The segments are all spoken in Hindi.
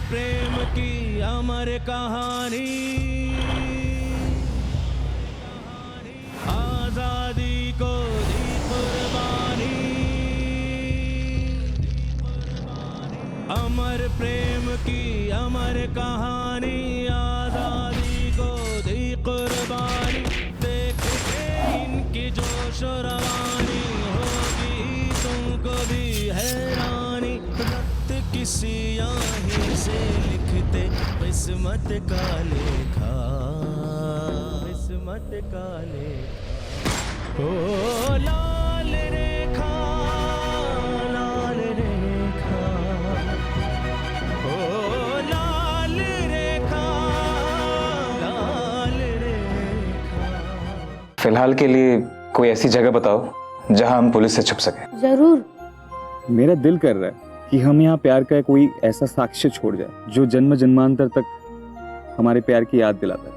प्रेम की अमर कहानी, आजादी को दी कुर्बानी, अमर प्रेम की अमर कहानी, आजादी को दी कुर्बानी। देख के इनकी जोश और रवानी, होगी तुमको भी हैरानी। रक्त किसी आही से लिखते किस्मत का लेखा, किस्मत का लेखा। ओ लाल रेखा, लाल रेखा, ओ लाल रेखा, लाल रेखा। फिलहाल के लिए कोई ऐसी जगह बताओ जहां हम पुलिस से छुप सके। जरूर। मेरा दिल कर रहा है कि हम यहाँ प्यार का कोई ऐसा साक्ष्य छोड़ जाए जो जन्म जन्मांतर तक हमारे प्यार की याद दिलाता है।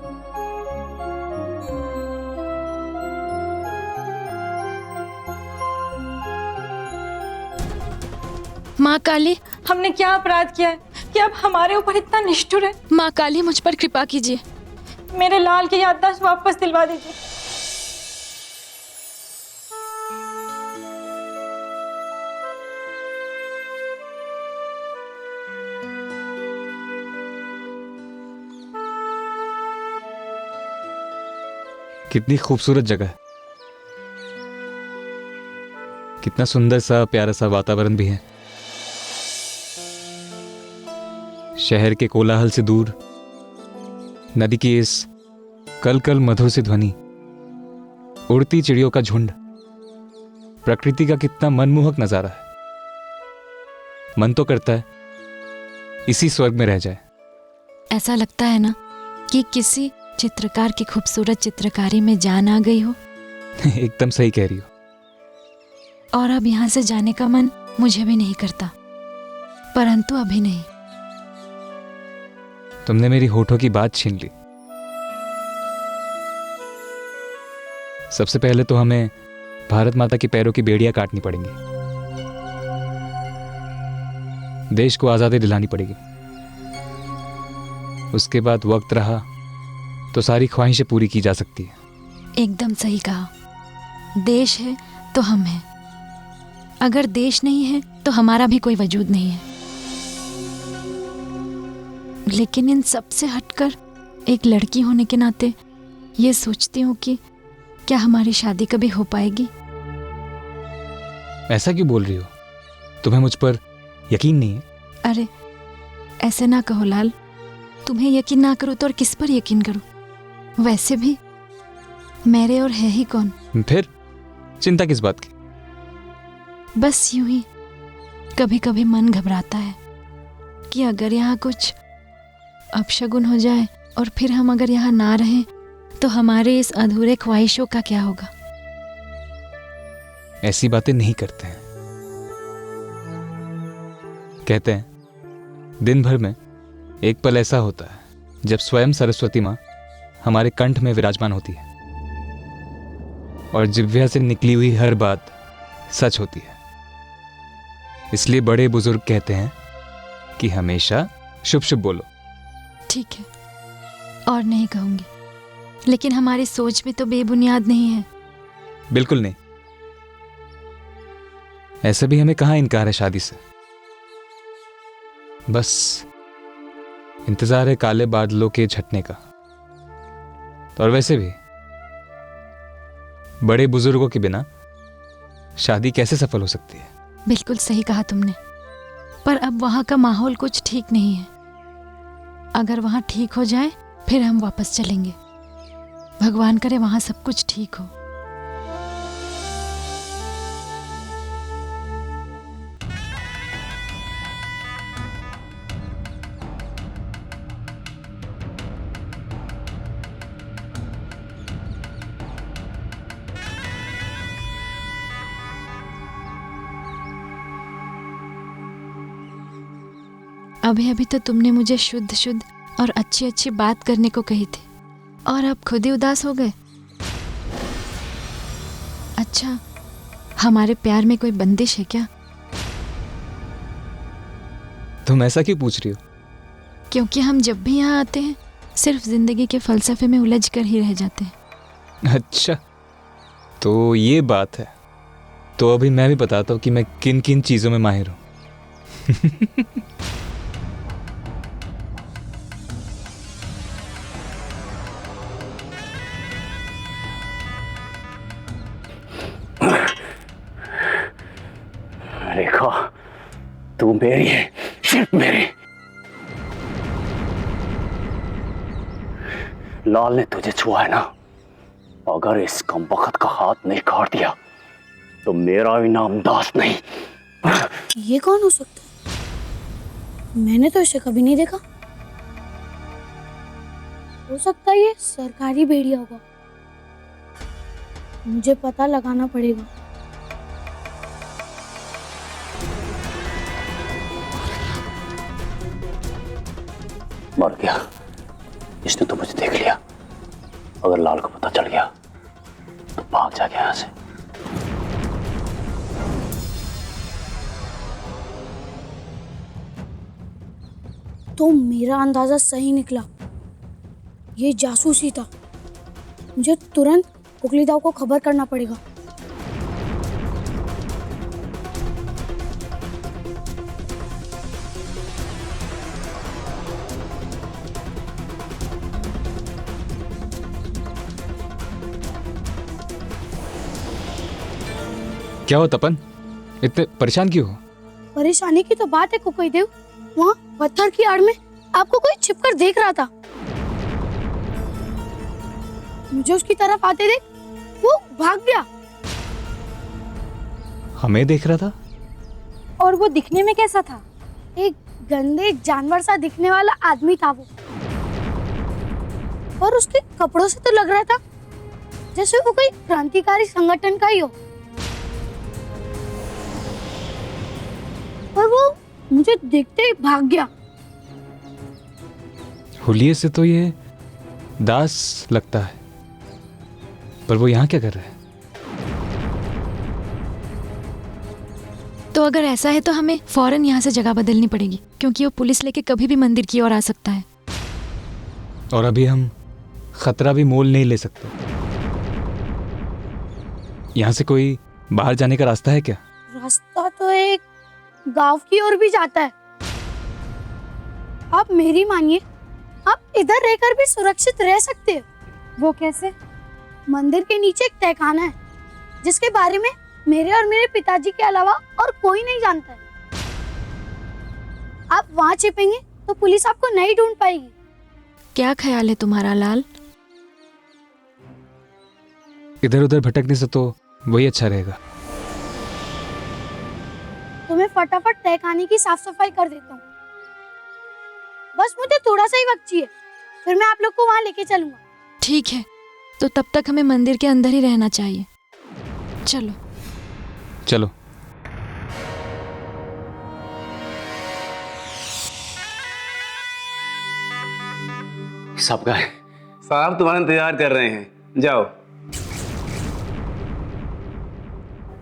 माँ काली, हमने क्या अपराध किया है कि अब हमारे ऊपर इतना निष्ठुर है? माँ काली मुझ पर कृपा कीजिए। मेरे लाल की याददाश्त वापस दिलवा दीजिए। कितनी खूबसूरत जगह है, कितना सुंदर सा प्यारा सा वातावरण भी है। शहर के कोलाहल से दूर, नदी की इस कल कल मधुर सी ध्वनि, उड़ती चिड़ियों का झुंड, प्रकृति का कितना मनमोहक नजारा है। मन तो करता है इसी स्वर्ग में रह जाए। ऐसा लगता है ना कि किसी चित्रकार की खूबसूरत चित्रकारी में जान आ गई हो। एकदम सही कह रही हो। और अब यहाँ से जाने का मन मुझे भी नहीं करता, परंतु अभी नहीं। तुमने मेरी होठों की बात छीन ली। सबसे पहले तो हमें भारत माता के पैरों की बेड़ियां काटनी पड़ेंगी, देश को आजादी दिलानी पड़ेगी। उसके बाद वक्त रहा तो सारी ख्वाहिशें पूरी की जा सकती है। एकदम सही कहा। देश है तो हम हैं, अगर देश नहीं है तो हमारा भी कोई वजूद नहीं है। लेकिन इन सब से हटकर एक लड़की होने के नाते ये सोचती हूँ कि क्या हमारी शादी कभी हो पाएगी। ऐसा क्यों बोल रही हो? तुम्हें मुझ पर यकीन नहीं है? अरे ऐसे ना कहो लाल, तुम्हें यकीन ना करूँ तो और किस पर यकीन करूँ? वैसे भी मेरे और है ही कौन। फिर चिंता किस बात की? बस यूं ही कभी कभी मन घबराता है कि अगर यहाँ कुछ अपशगुन हो जाए और फिर हम अगर यहाँ ना रहें तो हमारे इस अधूरे ख्वाहिशों का क्या होगा। ऐसी बातें नहीं करते हैं। कहते हैं दिन भर में एक पल ऐसा होता है जब स्वयं सरस्वती माँ हमारे कंठ में विराजमान होती है और जिह्वा से निकली हुई हर बात सच होती है। इसलिए बड़े बुजुर्ग कहते हैं कि हमेशा शुभ शुभ बोलो। ठीक है, और नहीं कहूंगी, लेकिन हमारी सोच भी तो बेबुनियाद नहीं है। बिल्कुल नहीं। ऐसे भी हमें कहाँ इनकार है शादी से। बस इंतजार है काले बादलों के छटने का। और वैसे भी बड़े बुजुर्गों के बिना शादी कैसे सफल हो सकती है? बिल्कुल सही कहा तुमने, पर अब वहाँ का माहौल कुछ ठीक नहीं है। अगर वहाँ ठीक हो जाए फिर हम वापस चलेंगे। भगवान करे वहाँ सब कुछ ठीक हो। अभी अभी तो तुमने मुझे शुद्ध शुद्ध और अच्छी अच्छी बात करने को कही थी, और अब खुद ही उदास हो गए। अच्छा, हमारे प्यार में कोई बंदिश है क्या? तुम ऐसा क्यों पूछ रही हो? क्योंकि हम जब भी यहाँ आते हैं सिर्फ जिंदगी के फलसफे में उलझ कर ही रह जाते हैं। अच्छा, तो ये बात है। तो अभी मैं भी बताता हूँ कि मैं किन किन चीज़ों में माहिर हूँ। रेखा, तू मेरी है, सिर्फ मेरी। लाल ने तुझे छुआ है ना, अगर इस कमबख्त का हाथ नहीं काट दिया तो मेरा भी नाम दास नहीं। ये कौन हो सकता है? मैंने तो इसे कभी नहीं देखा। हो सकता है ये सरकारी भेड़िया होगा। मुझे पता लगाना पड़ेगा। मर गया, इसने तो मुझे देख लिया। अगर लाल को पता चल गया तो भाग जाएगा यहां से। तो मेरा अंदाजा सही निकला, ये जासूस ही था। मुझे तुरंत कुकलीदाव को खबर करना पड़ेगा। क्या हो तपन, इतने परेशान क्यों हो? परेशानी की तो बात है कुकलीदेव, वहाँ पत्थर की आड़ में आपको कोई छिपकर देख रहा था। मुझे उसकी तरफ आते देख वो भाग गया। हमें देख रहा था? और वो दिखने में कैसा था? एक गंदे जानवर सा दिखने वाला आदमी था वो, और उसके कपड़ों से तो लग रहा था जैसे वो कोई क्रांतिकारी संगठन का ही हो। और वो मुझे देखते ही भाग गया। हुलिये से तो ये दास लगता है, पर वो यहाँ क्या कर रहा है? तो अगर ऐसा है तो हमें फौरन यहाँ से जगह बदलनी पड़ेगी, क्योंकि वो पुलिस लेके कभी भी मंदिर की ओर आ सकता है। और अभी हम खतरा भी मोल नहीं ले सकते। यहाँ से कोई बाहर जाने का रास्ता है क्या? रास्ता तो एक गांव की ओर भी जाता है। आप मेरी मानिए, आप इधर रहकर भी सुरक्षित रह सकते हो। वो कैसे? मंदिर के नीचे एक तहखाना है जिसके बारे में मेरे और मेरे पिताजी के अलावा और कोई नहीं जानता है। आप वहां छिपेंगे तो पुलिस आपको नहीं ढूंढ पाएगी। क्या ख्याल है तुम्हारा लाल? इधर उधर भटकने से तो वही अच्छा रहेगा। तो मैं फटाफट तहखाने की साफ सफाई कर देता हूँ। बस मुझे थोड़ा सा ही वक्त चाहिए, फिर मैं आप लोग को वहां लेके चलूंगा। ठीक है, तो तब तक हमें मंदिर के अंदर ही रहना चाहिए। चलो चलो। सब गए साहब, तुम्हारा इंतजार कर रहे हैं, जाओ।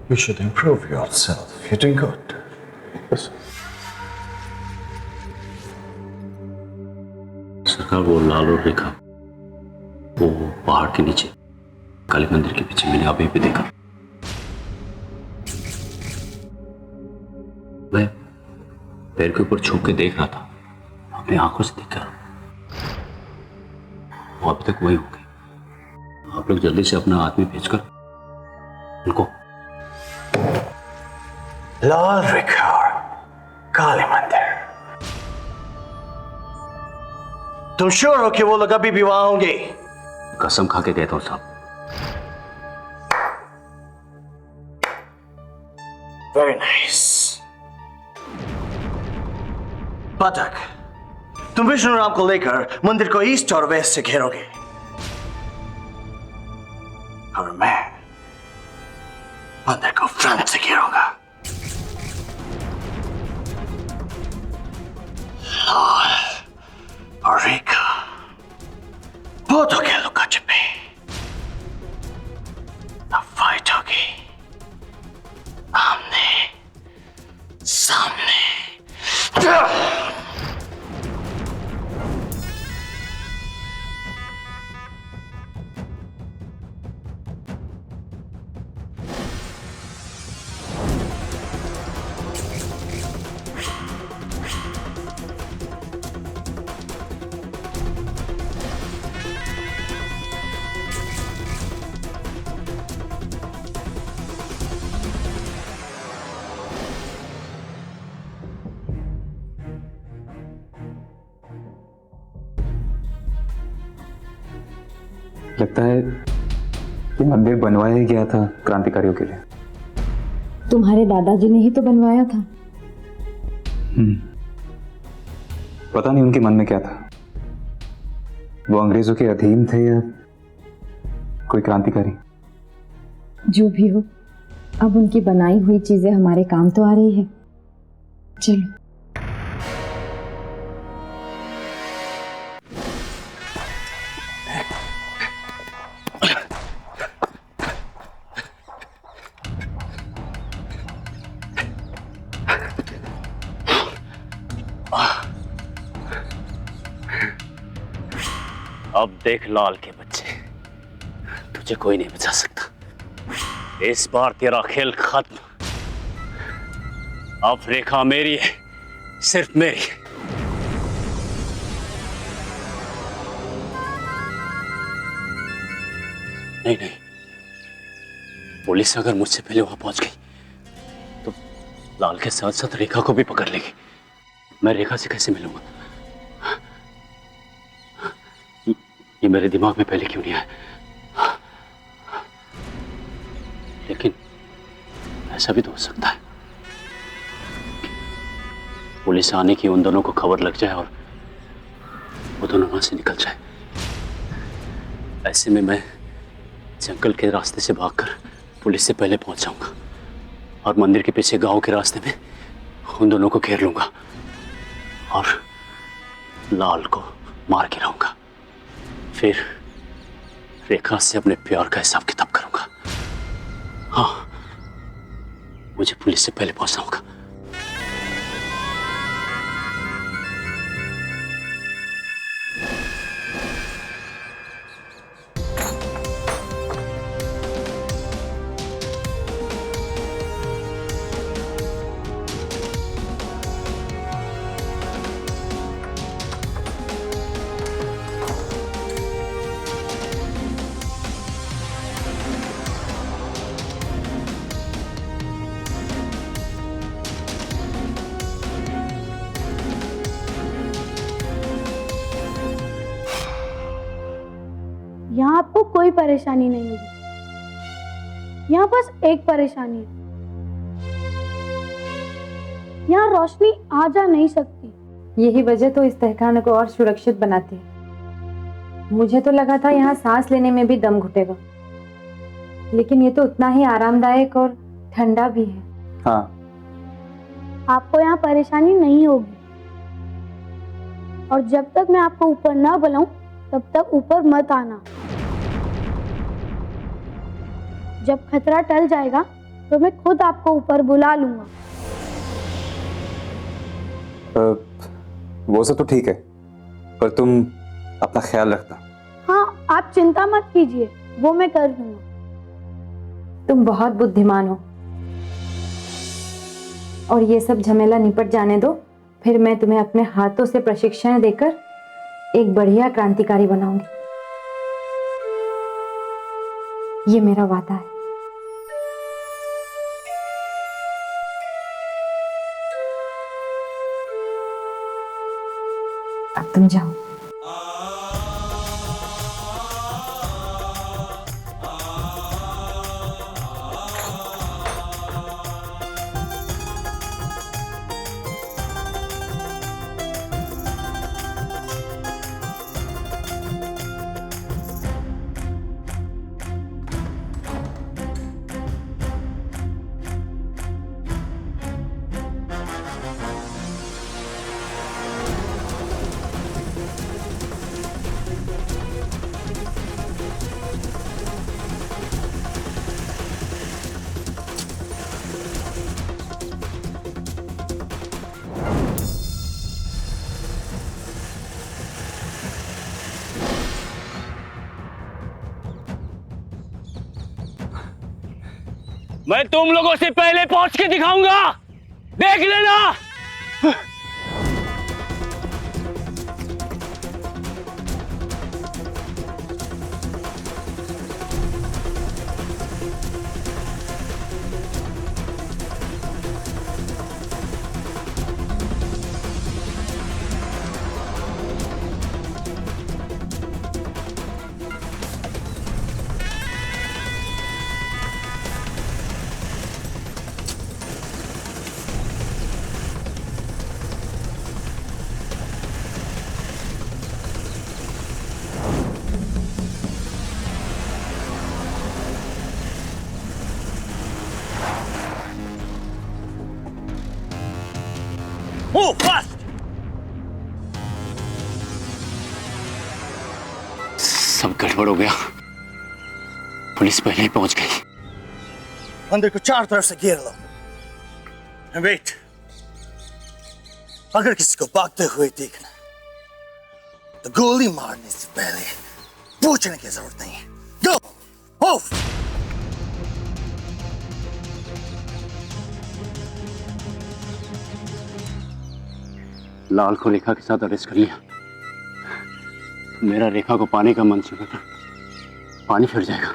You should improve yourself. You're doing good. सरकार, वो लाल और रेखा वो पहाड़ के नीचे काली मंदिर के पीछे मैंने अभी भी देखा। मैं पैर के ऊपर छू के देख रहा था, अपनी आंखों से देख कर। वो अभी तक वही होगी। आप लोग जल्दी से अपना आदमी भेजकर उनको। लाल रेखा, काली मंदिर। तुम श्योर हो कि वो लोग अभी भी वहां होंगे? कसम खा के कहता हूं साहब। Very nice. पाठक, तुम विष्णुराम को लेकर मंदिर को ईस्ट और वेस्ट से घेरोगे, और मैं मंदिर को फ्रंट से घेरूंगा। लाल और रेखा वो तो क्या लुका छिपे। अब फाइट होगी आमने सामने। लगता है ये मंदिर बनवाया ही गया था क्रांतिकारियों के लिए। तुम्हारे दादाजी ने ही तो बनवाया था। पता नहीं उनके मन में क्या था, वो अंग्रेजों के अधीन थे या कोई क्रांतिकारी। जो भी हो, अब उनकी बनाई हुई चीजें हमारे काम तो आ रही है। चलो। अब देख लाल के बच्चे, तुझे कोई नहीं बचा सकता। इस बार तेरा खेल खत्म। अब रेखा मेरी है, सिर्फ मेरी। नहीं नहीं, पुलिस अगर मुझसे पहले वहां पहुंच गई तो लाल के साथ साथ रेखा को भी पकड़ लेगी। मैं रेखा से कैसे मिलूंगा? ये मेरे दिमाग में पहले क्यों नहीं आया? लेकिन ऐसा भी तो हो सकता है, पुलिस आने की उन दोनों को खबर लग जाए और वो दोनों वहां से निकल जाए। ऐसे में मैं जंगल के रास्ते से भागकर पुलिस से पहले पहुंच जाऊंगा और मंदिर के पीछे गांव के रास्ते में उन दोनों को घेर लूंगा और लाल को मार के रहूंगा। फिर रेखा से अपने प्यार का हिसाब किताब करूंगा। हाँ, मुझे पुलिस से पहले पहुंचना होगा। यहाँ आपको कोई परेशानी नहीं होगी। यहाँ बस एक परेशानी है, यहाँ रोशनी आ जा नहीं सकती। यही वजह तो इस तहखाने को और सुरक्षित बनाती है। मुझे तो लगा था यहाँ सांस लेने में भी दम घुटेगा, लेकिन ये तो उतना ही आरामदायक और ठंडा भी है। हाँ, आपको यहाँ परेशानी नहीं होगी, और जब तक मैं आपको ऊपर ना बुलाऊं तब तक ऊपर मत आना। जब खतरा टल जाएगा तो मैं खुद आपको ऊपर बुला लूंगा। वो सब तो ठीक है, पर तुम अपना ख्याल रखना। हाँ, आप चिंता मत कीजिए, वो मैं कर लूंगा। तुम बहुत बुद्धिमान हो, और ये सब झमेला निपट जाने दो, फिर मैं तुम्हें अपने हाथों से प्रशिक्षण देकर एक बढ़िया क्रांतिकारी बनाऊंगी। ये मेरा वादा है। अब तुम जाओ। मैं तुम लोगों से पहले पहुंच के दिखाऊंगा, देख लेना। Move fast! सब गड़बड़ हो गया। पुलिस पहले ही पहुंच गई। मंदिर को चारों तरफ से घेर लो। And wait. अगर किसी को भागते हुए देखना तो गोली मारने से पहले पूछने की जरूरत नहीं है। Go! Move! लाल को रेखा के साथ अरेस्ट कर लिया। मेरा रेखा को पाने का मन सुना था, पानी फिर जाएगा।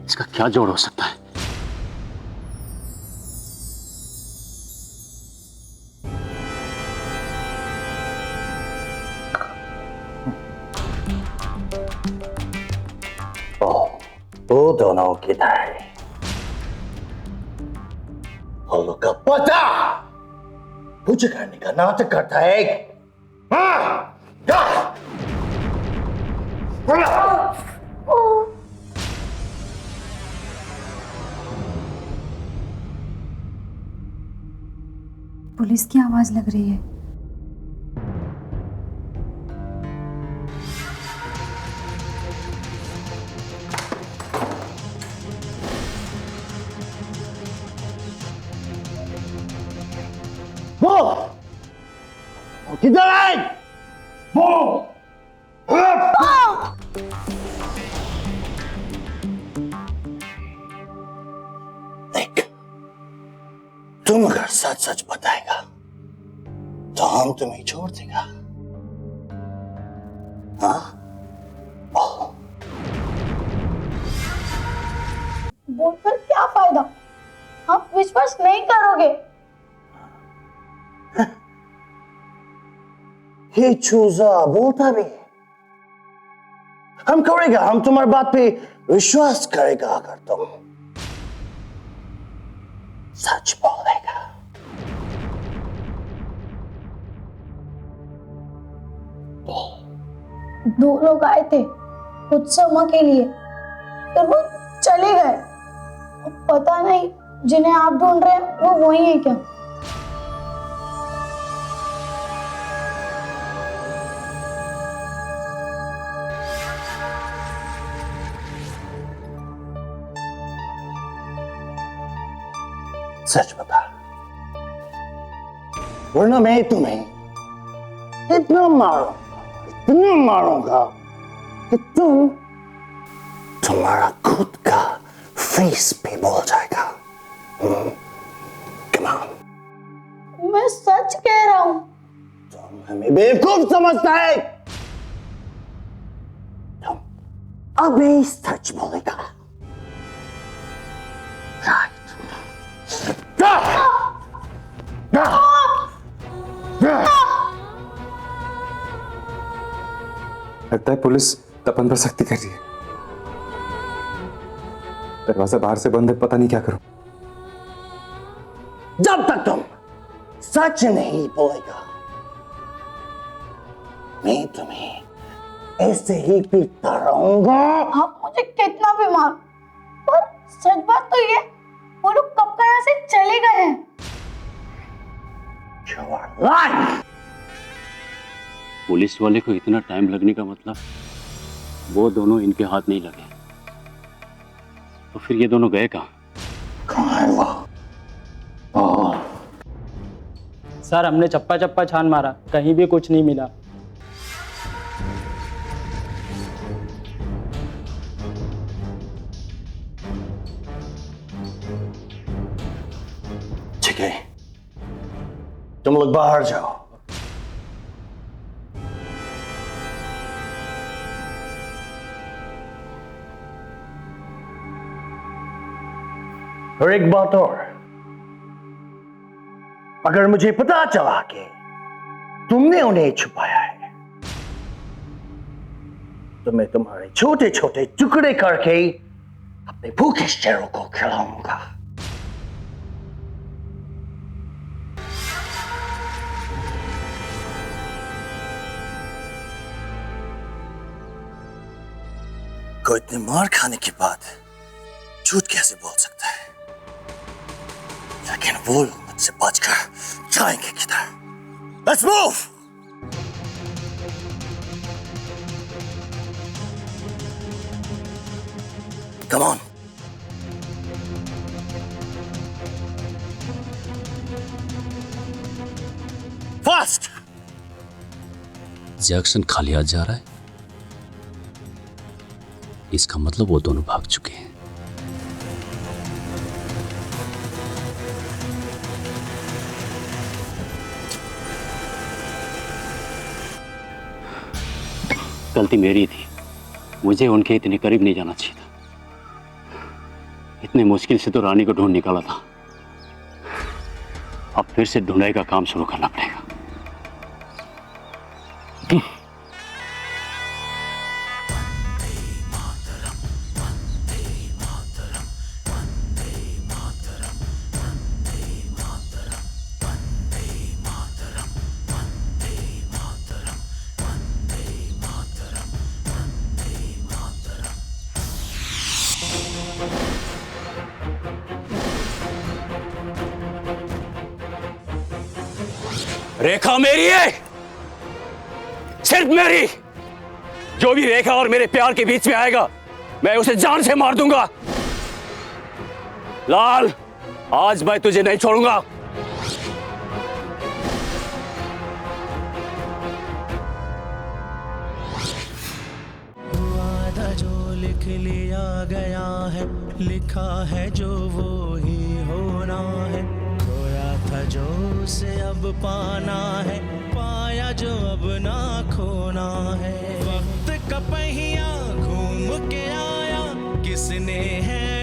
इसका क्या जोड़ हो सकता है? वो दोनों किधर है? हम लोग का पता कुछ करने का नाटक करता है। हाँ? पुलिस की आवाज लग रही है। वो किधर है? वो देख, तुम अगर सच सच बताएगा तो हम तुम्हें छोड़ देगा। हाँ? बोलकर क्या फायदा? आप विश्वास नहीं करोगे। ये चूजा बोलता भी है। हम करेगा, हम तुम्हारी बात पे विश्वास करेगा अगर तुम सच बोलेगा। दो लोग आए थे कुछ समय के लिए, फिर वो चले गए। अब पता नहीं जिन्हें आप ढूंढ रहे हैं वो वही है क्या? सच बता, वरना मैं तुम्हें इतना मारूंगा कि तुम्हारा खुद का फेस पे बोल जाएगा। Come on. मैं सच कह रहा हूँ। तुम हमें बेवकूफ समझता है। तुम अभी सच बोलेगा। Right. लगता है पुलिस तपन पर सख्ती कर रही है। दरवाजा बाहर से बंद है, पता नहीं क्या करूं। जब तक तुम सच नहीं बोलेगा मैं तुम्हें ऐसे ही पीटता रहूंगा। आप मुझे कितना भी मार, पर सच बात तो ये वो लोग कब यहाँ से चले गए हैं। You are lying. पुलिस वाले को इतना टाइम लगने का मतलब वो दोनों इनके हाथ नहीं लगे, तो फिर ये दोनों गए कहाँ? कहाँ है वो? सर हमने चप्पा चप्पा छान मारा, कहीं भी कुछ नहीं मिला। ठीक है, तुम लोग बाहर जाओ। और एक बात और, अगर मुझे पता चला कि तुमने उन्हें छुपाया है तो मैं तुम्हारे छोटे छोटे टुकड़े करके अपने भूखे शेरों को खिलाऊंगा। कोई इतने मार खाने के बाद झूठ कैसे बोल सकता है? लेकिन वो लोग मौत से बचकर जाएंगे किधर? Let's move! Come on. Fast! Jackson खाली हाथ जा रहा है, इसका मतलब वो दोनों भाग चुके हैं। गलती मेरी थी, मुझे उनके इतने करीब नहीं जाना चाहिए था। इतने मुश्किल से तो रानी को ढूंढ निकाला था, अब फिर से ढूंढाई का काम शुरू करना पड़ेगा। रेखा मेरी है, सिर्फ मेरी। जो भी रेखा और मेरे प्यार के बीच में आएगा, मैं उसे जान से मार दूंगा। लाल, आज मैं तुझे नहीं छोड़ूंगा। वादा जो लिख लिया गया है, लिखा है जो वो ही होना है। खोया था जो उसे अब पाना है, पाया जो अब ना खोना है। वक्त का पहिया घूम के आया, किसने है